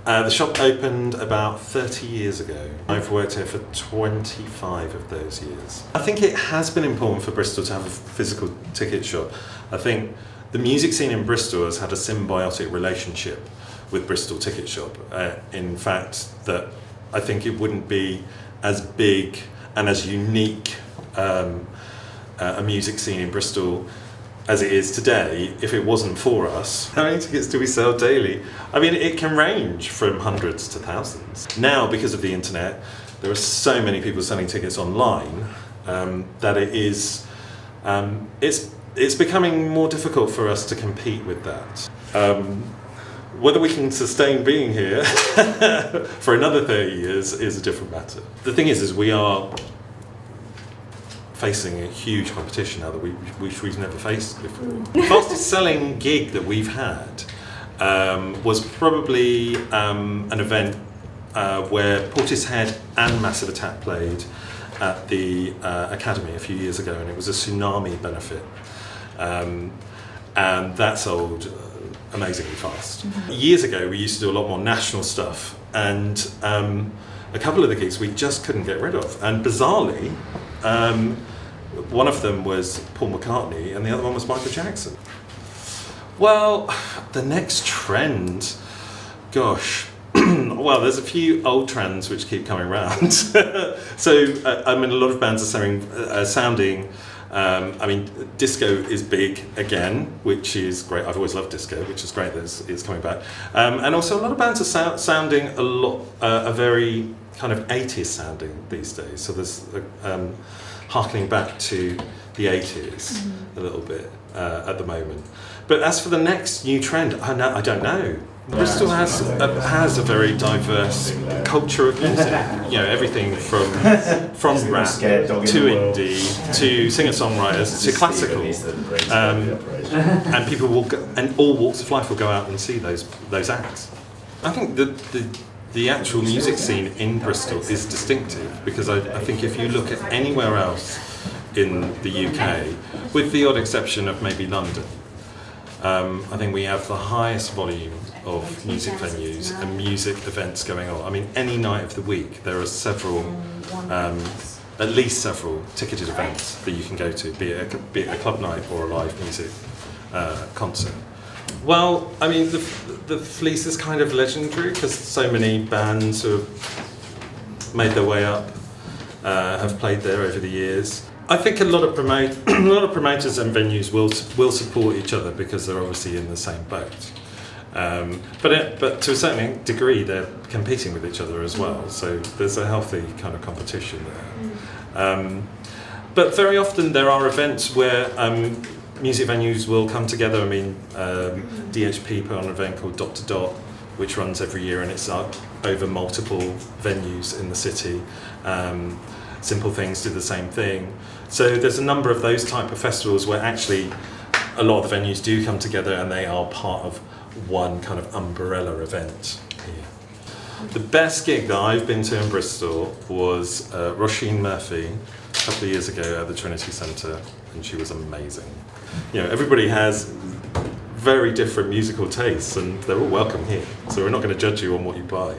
The shop opened about 30 years ago. I've worked here for 25 of those years. I think it has been important for Bristol to have a physical ticket shop. I think the music scene in Bristol has had a symbiotic relationship with Bristol Ticket Shop. In fact, that I think it wouldn't be as big and as unique a music scene in Bristol as it is today if it wasn't for us. How many tickets do we sell daily? I mean, it can range from hundreds to thousands. Now, because of the internet, there are so many people selling tickets online that it is, it's becoming more difficult for us to compete with that. Whether we can sustain being here for another 30 years is a different matter. The thing is we are facing a huge competition now that we've never faced before. The fastest selling gig that we've had was probably an event where Portishead and Massive Attack played at the Academy a few years ago, and it was a tsunami benefit. And that sold amazingly fast. Mm-hmm. Years ago we used to do a lot more national stuff, and a couple of the gigs we just couldn't get rid of, and bizarrely one of them was Paul McCartney and the other one was Michael Jackson. Well, the next trend, gosh, well, there's a few old trends which keep coming around. So I mean, a lot of bands are sounding I mean, disco is big again, which is great. I've always loved disco, which is great that it's coming back. And also a lot of bands are sounding a very kind of 80s sounding these days. So there's harkening back to the 80s a little bit at the moment. But as for the next new trend, I don't know. Bristol has a very diverse culture of music. You know, everything from rap to indie to singer-songwriters to classical, and people will go, and all walks of life will go out and see those acts. I think the actual music scene in Bristol is distinctive because I think if you look at anywhere else in the UK, with the odd exception of maybe London, I think we have the highest volume of music venues and music events going on. I mean, any night of the week there are several, at least several ticketed events that you can go to, be it a club night or a live music concert. Well, I mean, the Fleece is kind of legendary because so many bands who have made their way up have played there over the years. I think a lot of promoters and venues will support each other because they're obviously in the same boat. But to a certain degree, they're competing with each other as well. So there's a healthy kind of competition there. But very often there are events where music venues will come together. I mean, DHP put on an event called Dot to Dot, which runs every year, and it's over multiple venues in the city. Simple Things do the same thing. So there's a number of those type of festivals where actually a lot of the venues do come together and they are part of one kind of umbrella event here. The best gig that I've been to in Bristol was Roisin Murphy a couple of years ago at the Trinity Centre, and she was amazing. You know, everybody has very different musical tastes and they're all welcome here, so we're not going to judge you on what you buy.